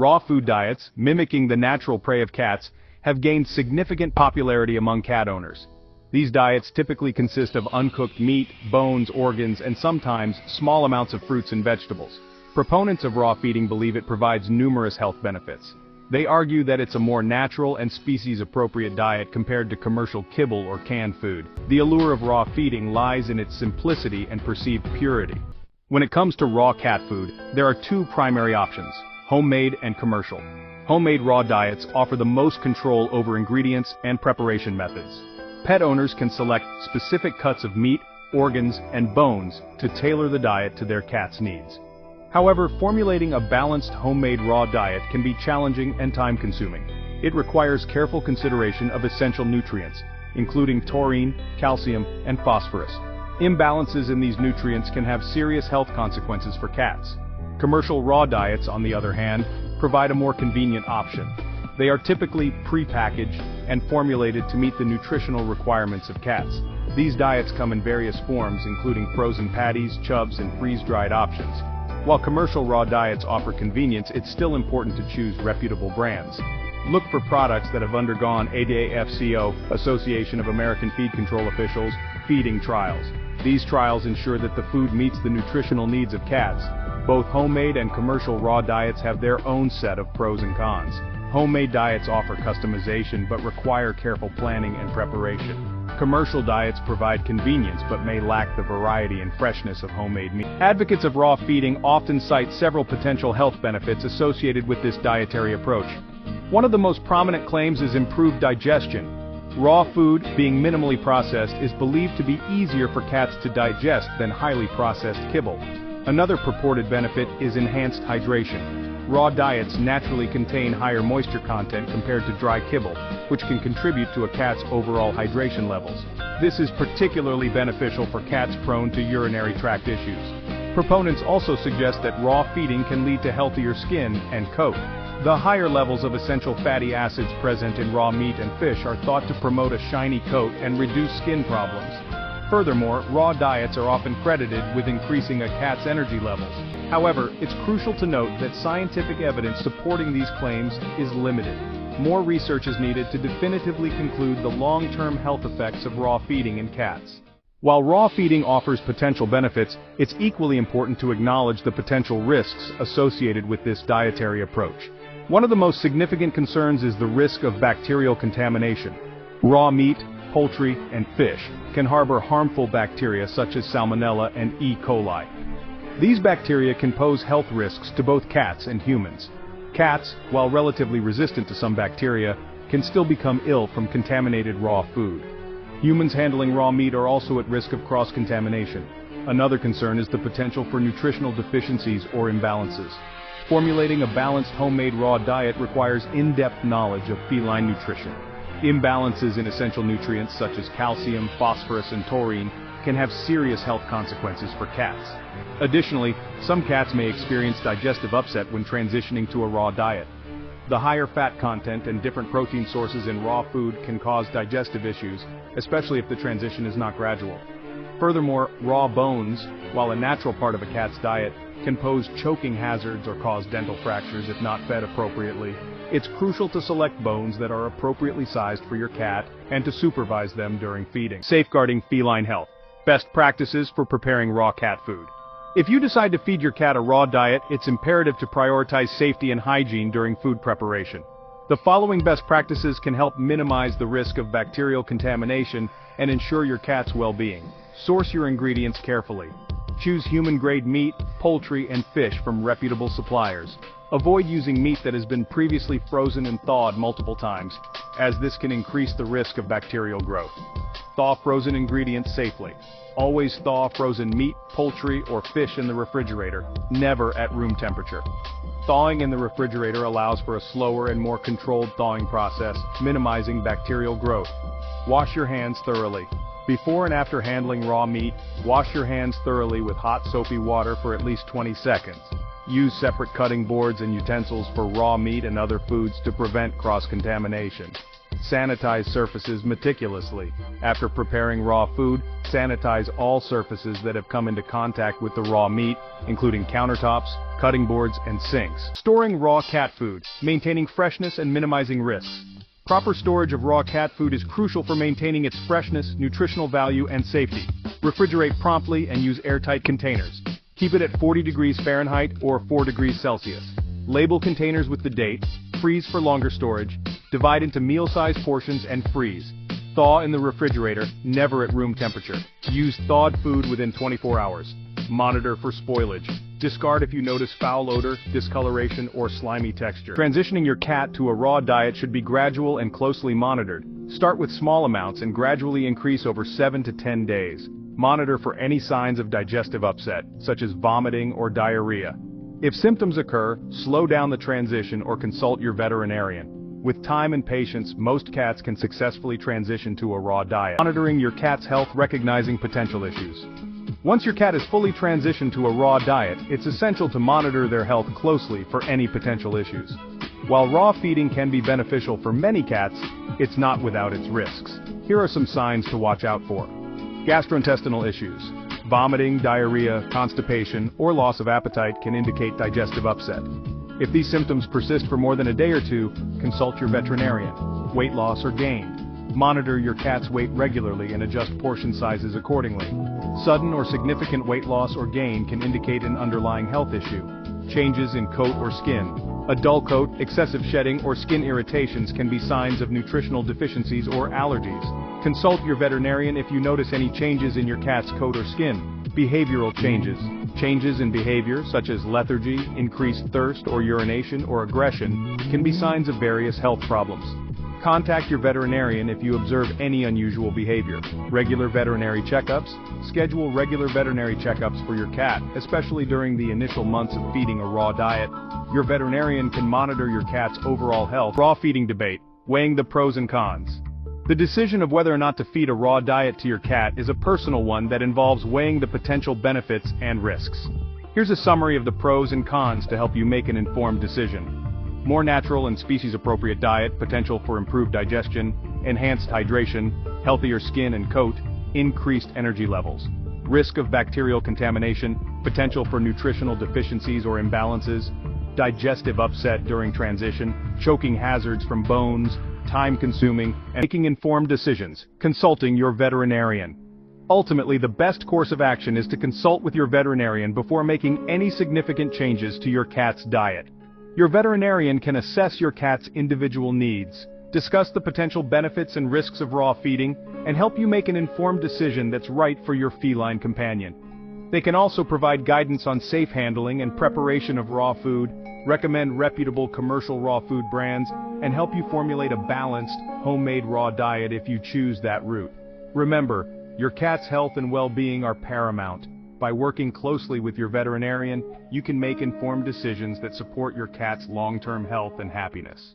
Raw food diets, mimicking the natural prey of cats, have gained significant popularity among cat owners. These diets typically consist of uncooked meat, bones, organs, and sometimes small amounts of fruits and vegetables. Proponents of raw feeding believe it provides numerous health benefits. They argue that it's a more natural and species-appropriate diet compared to commercial kibble or canned food. The allure of raw feeding lies in its simplicity and perceived purity. When it comes to raw cat food, there are two primary options: homemade and commercial. Homemade raw diets offer the most control over ingredients and preparation methods. Pet owners can select specific cuts of meat, organs, and bones to tailor the diet to their cat's needs. However, formulating a balanced homemade raw diet can be challenging and time-consuming. It requires careful consideration of essential nutrients, including taurine, calcium, and phosphorus. Imbalances in these nutrients can have serious health consequences for cats. Commercial raw diets, on the other hand, provide a more convenient option. They are typically pre-packaged and formulated to meet the nutritional requirements of cats. These diets come in various forms, including frozen patties, chubs, and freeze-dried options. While commercial raw diets offer convenience, it's still important to choose reputable brands. Look for products that have undergone ADAFCO, Association of American Feed Control Officials, feeding trials. These trials ensure that the food meets the nutritional needs of cats. Both homemade and commercial raw diets have their own set of pros and cons. Homemade diets offer customization but require careful planning and preparation. Commercial diets provide convenience but may lack the variety and freshness of homemade meat. Advocates of raw feeding often cite several potential health benefits associated with this dietary approach. One of the most prominent claims is improved digestion. Raw food, being minimally processed, is believed to be easier for cats to digest than highly processed kibble. Another purported benefit is enhanced hydration. Raw diets naturally contain higher moisture content compared to dry kibble, which can contribute to a cat's overall hydration levels. This is particularly beneficial for cats prone to urinary tract issues. Proponents also suggest that raw feeding can lead to healthier skin and coat. The higher levels of essential fatty acids present in raw meat and fish are thought to promote a shiny coat and reduce skin problems. Furthermore, raw diets are often credited with increasing a cat's energy levels. However, it's crucial to note that scientific evidence supporting these claims is limited. More research is needed to definitively conclude the long-term health effects of raw feeding in cats. While raw feeding offers potential benefits, it's equally important to acknowledge the potential risks associated with this dietary approach. One of the most significant concerns is the risk of bacterial contamination. Raw meat, poultry, and fish can harbor harmful bacteria such as Salmonella and E. coli. These bacteria can pose health risks to both cats and humans. Cats, while relatively resistant to some bacteria, can still become ill from contaminated raw food. Humans handling raw meat are also at risk of cross-contamination. Another concern is the potential for nutritional deficiencies or imbalances. Formulating a balanced homemade raw diet requires in-depth knowledge of feline nutrition. Imbalances in essential nutrients such as calcium, phosphorus, and taurine can have serious health consequences for cats. Additionally, some cats may experience digestive upset when transitioning to a raw diet. The higher fat content and different protein sources in raw food can cause digestive issues, especially if the transition is not gradual. Furthermore, raw bones, while a natural part of a cat's diet, can pose choking hazards or cause dental fractures if not fed appropriately. It's crucial to select bones that are appropriately sized for your cat and to supervise them during feeding. Safeguarding feline health. Best practices for preparing raw cat food. If you decide to feed your cat a raw diet, it's imperative to prioritize safety and hygiene during food preparation. The following best practices can help minimize the risk of bacterial contamination and ensure your cat's well-being. Source your ingredients carefully. Choose human-grade meat, poultry, and fish from reputable suppliers. Avoid using meat that has been previously frozen and thawed multiple times, as this can increase the risk of bacterial growth. Thaw frozen ingredients safely. Always thaw frozen meat, poultry, or fish in the refrigerator, never at room temperature. Thawing in the refrigerator allows for a slower and more controlled thawing process, minimizing bacterial growth. Wash your hands thoroughly. Before and after handling raw meat, wash your hands thoroughly with hot soapy water for at least 20 seconds. Use separate cutting boards and utensils for raw meat and other foods to prevent cross-contamination. Sanitize surfaces meticulously. After preparing raw food, sanitize all surfaces that have come into contact with the raw meat, including countertops, cutting boards, and sinks. Storing raw cat food, maintaining freshness and minimizing risks. Proper storage of raw cat food is crucial for maintaining its freshness, nutritional value, and safety. Refrigerate promptly and use airtight containers. Keep it at 40 degrees Fahrenheit or 4 degrees Celsius. Label containers with the date, freeze for longer storage, divide into meal-sized portions and freeze. Thaw in the refrigerator, never at room temperature. Use thawed food within 24 hours. Monitor for spoilage. Discard if you notice foul odor, discoloration, or slimy texture. Transitioning your cat to a raw diet should be gradual and closely monitored. Start with small amounts and gradually increase over 7 to 10 days. Monitor for any signs of digestive upset, such as vomiting or diarrhea. If symptoms occur, slow down the transition or consult your veterinarian. With time and patience, most cats can successfully transition to a raw diet. Monitoring your cat's health, recognizing potential issues. Once your cat is fully transitioned to a raw diet, it's essential to monitor their health closely for any potential issues. While raw feeding can be beneficial for many cats, it's not without its risks. Here are some signs to watch out for. Gastrointestinal issues. Vomiting, diarrhea, constipation, or loss of appetite can indicate digestive upset. If these symptoms persist for more than a day or two, consult your veterinarian. Weight loss or gain. Monitor your cat's weight regularly and adjust portion sizes accordingly. Sudden or significant weight loss or gain can indicate an underlying health issue. Changes in coat or skin. A dull coat, excessive shedding, or skin irritations can be signs of nutritional deficiencies or allergies. Consult your veterinarian if you notice any changes in your cat's coat or skin. Behavioral changes. Changes in behavior, such as lethargy, increased thirst or urination or aggression, can be signs of various health problems. Contact your veterinarian if you observe any unusual behavior. Regular veterinary checkups. Schedule regular veterinary checkups for your cat, especially during the initial months of feeding a raw diet. Your veterinarian can monitor your cat's overall health. Raw feeding debate. Weighing the pros and cons. The decision of whether or not to feed a raw diet to your cat is a personal one that involves weighing the potential benefits and risks. Here's a summary of the pros and cons to help you make an informed decision. More natural and species-appropriate diet, potential for improved digestion, enhanced hydration, healthier skin and coat, increased energy levels. Risk of bacterial contamination, potential for nutritional deficiencies or imbalances, digestive upset during transition, choking hazards from bones, time-consuming, and making informed decisions. Consulting your veterinarian. Ultimately, the best course of action is to consult with your veterinarian before making any significant changes to your cat's diet. Your veterinarian can assess your cat's individual needs, discuss the potential benefits and risks of raw feeding, and help you make an informed decision that's right for your feline companion. They can also provide guidance on safe handling and preparation of raw food, recommend reputable commercial raw food brands, and help you formulate a balanced, homemade raw diet if you choose that route. Remember, your cat's health and well-being are paramount. By working closely with your veterinarian, you can make informed decisions that support your cat's long-term health and happiness.